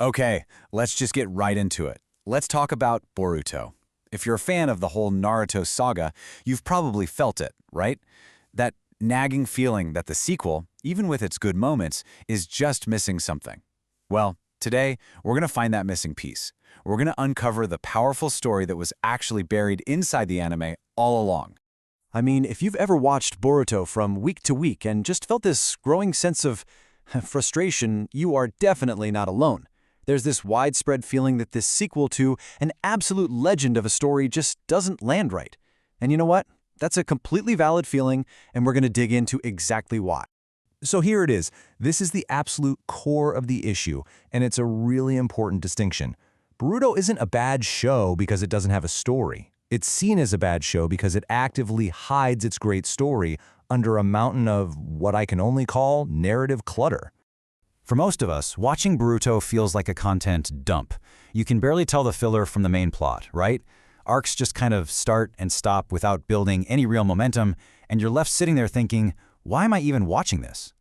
Okay, let's just get right into it. Let's talk about Boruto. If you're a fan of the whole Naruto saga, you've probably felt it, right? That nagging feeling that the sequel, even with its good moments, is just missing something. Well, today, we're going to find that missing piece. We're going to uncover the powerful story that was actually buried inside the anime all along. I mean, if you've ever watched Boruto from week to week and just felt this growing sense of frustration, you are definitely not alone. There's this widespread feeling that this sequel to an absolute legend of a story just doesn't land right. And you know what? That's a completely valid feeling, and we're going to dig into exactly why. So here it is. This is the absolute core of the issue, and it's a really important distinction. Boruto isn't a bad show because it doesn't have a story. It's seen as a bad show because it actively hides its great story under a mountain of what I can only call narrative clutter. For most of us, watching Boruto feels like a content dump. You can barely tell the filler from the main plot, right? Arcs just kind of start and stop without building any real momentum, and you're left sitting there thinking, why am I even watching this?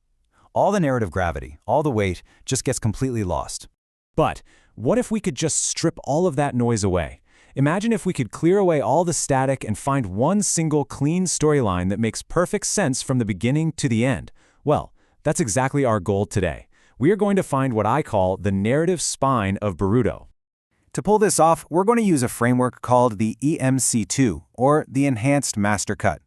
All the narrative gravity, all the weight, just gets completely lost. But what if we could just strip all of that noise away? Imagine if we could clear away all the static and find one single clean storyline that makes perfect sense from the beginning to the end. Well, that's exactly our goal today. We are going to find what I call the narrative spine of Boruto. To pull this off, we're going to use a framework called the EMC2, or the Enhanced Master Cut.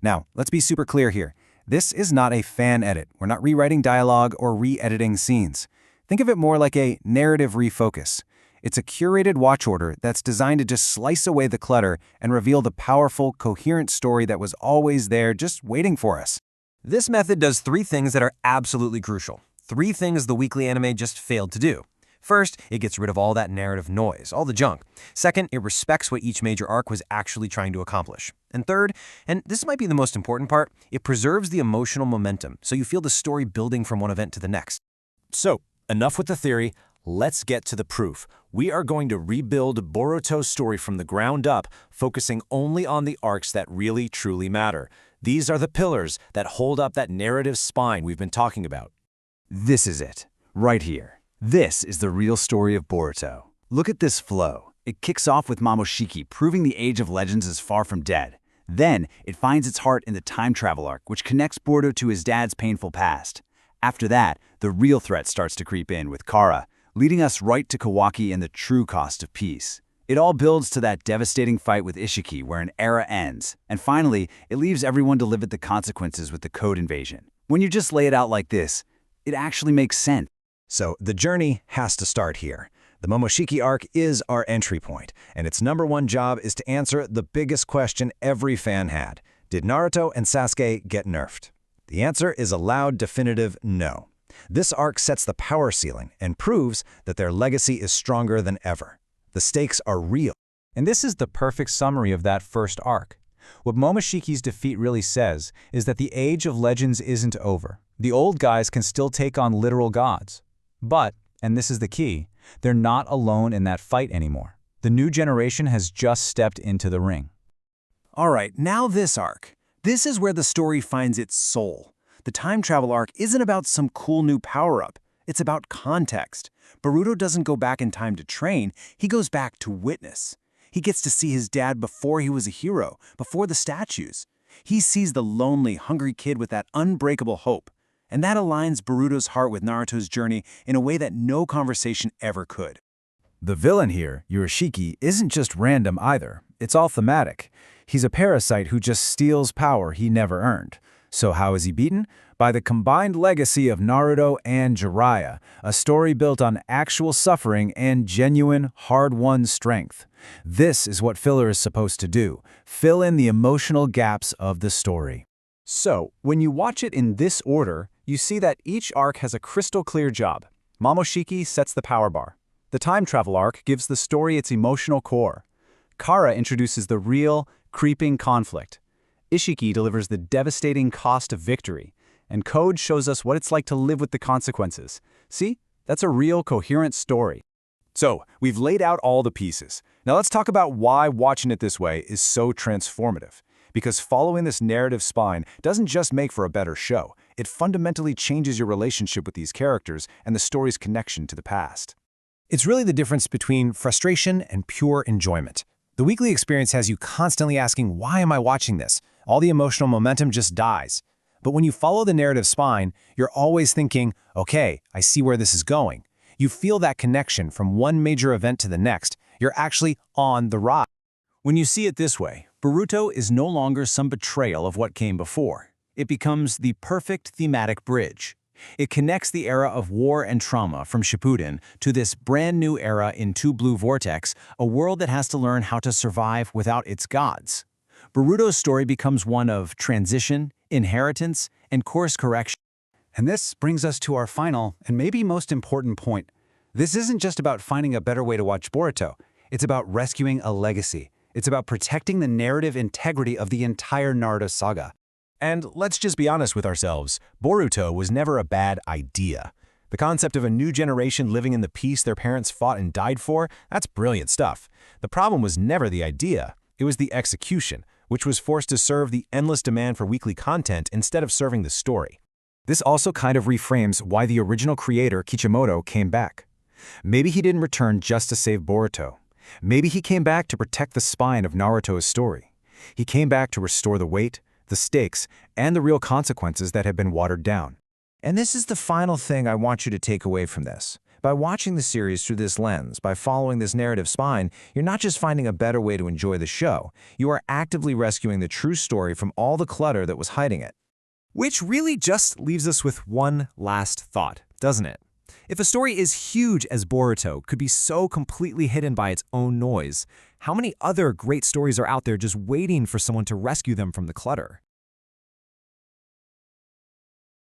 Now, let's be super clear here. This is not a fan edit. We're not rewriting dialogue or re-editing scenes. Think of it more like a narrative refocus. It's a curated watch order that's designed to just slice away the clutter and reveal the powerful, coherent story that was always there just waiting for us. This method does three things that are absolutely crucial. Three things the weekly anime just failed to do. First, it gets rid of all that narrative noise, all the junk. Second, it respects what each major arc was actually trying to accomplish. And third, and this might be the most important part, it preserves the emotional momentum, so you feel the story building from one event to the next. So, enough with the theory. Let's get to the proof. We are going to rebuild Boruto's story from the ground up, focusing only on the arcs that really, truly matter. These are the pillars that hold up that narrative spine we've been talking about. This is it, right here. This is the real story of Boruto. Look at this flow. It kicks off with Momoshiki proving the Age of Legends is far from dead. Then, it finds its heart in the time travel arc, which connects Boruto to his dad's painful past. After that, the real threat starts to creep in with Kara, leading us right to Kawaki and the true cost of peace. It all builds to that devastating fight with Ishiki where an era ends. And finally, it leaves everyone to live with the consequences with the Code Invasion. When you just lay it out like this, it actually makes sense. So the journey has to start here. The Momoshiki arc is our entry point, and its #1 job is to answer the biggest question every fan had. Did Naruto and Sasuke get nerfed? The answer is a loud, definitive no. This arc sets the power ceiling and proves that their legacy is stronger than ever. The stakes are real. And this is the perfect summary of that first arc. What Momoshiki's defeat really says is that the Age of Legends isn't over. The old guys can still take on literal gods. But, and this is the key, they're not alone in that fight anymore. The new generation has just stepped into the ring. All right, now this arc. This is where the story finds its soul. The time travel arc isn't about some cool new power-up. It's about context. Boruto doesn't go back in time to train, he goes back to witness. He gets to see his dad before he was a hero, before the statues. He sees the lonely, hungry kid with that unbreakable hope. And that aligns Boruto's heart with Naruto's journey in a way that no conversation ever could. The villain here, Urashiki, isn't just random either. It's all thematic. He's a parasite who just steals power he never earned. So how is he beaten? By the combined legacy of Naruto and Jiraiya, a story built on actual suffering and genuine, hard-won strength. This is what filler is supposed to do, fill in the emotional gaps of the story. So, when you watch it in this order, you see that each arc has a crystal-clear job. Momoshiki sets the power bar. The time travel arc gives the story its emotional core. Kara introduces the real, creeping conflict. Ishiki delivers the devastating cost of victory. And Code shows us what it's like to live with the consequences. See? That's a real, coherent story. So, we've laid out all the pieces. Now let's talk about why watching it this way is so transformative. Because following this narrative spine doesn't just make for a better show, it fundamentally changes your relationship with these characters and the story's connection to the past. It's really the difference between frustration and pure enjoyment. The weekly experience has you constantly asking, why am I watching this? All the emotional momentum just dies. But when you follow the narrative spine, you're always thinking, okay, I see where this is going. You feel that connection from one major event to the next. You're actually on the ride. When you see it this way, Boruto is no longer some betrayal of what came before. It becomes the perfect thematic bridge. It connects the era of war and trauma from Shippuden to this brand new era in Two Blue Vortex, a world that has to learn how to survive without its gods. Boruto's story becomes one of transition, inheritance, and course correction. And this brings us to our final and maybe most important point. This isn't just about finding a better way to watch Boruto. It's about rescuing a legacy. It's about protecting the narrative integrity of the entire Naruto saga. And let's just be honest with ourselves, Boruto was never a bad idea. The concept of a new generation living in the peace their parents fought and died for, that's brilliant stuff. The problem was never the idea, it was the execution, which was forced to serve the endless demand for weekly content instead of serving the story. This also kind of reframes why the original creator, Kishimoto, came back. Maybe he didn't return just to save Boruto. Maybe he came back to protect the spine of Naruto's story. He came back to restore the weight, the stakes, and the real consequences that had been watered down. And this is the final thing I want you to take away from this. By watching the series through this lens, by following this narrative spine, you're not just finding a better way to enjoy the show, you are actively rescuing the true story from all the clutter that was hiding it. Which really just leaves us with one last thought, doesn't it? If a story as huge as Boruto could be so completely hidden by its own noise, how many other great stories are out there just waiting for someone to rescue them from the clutter?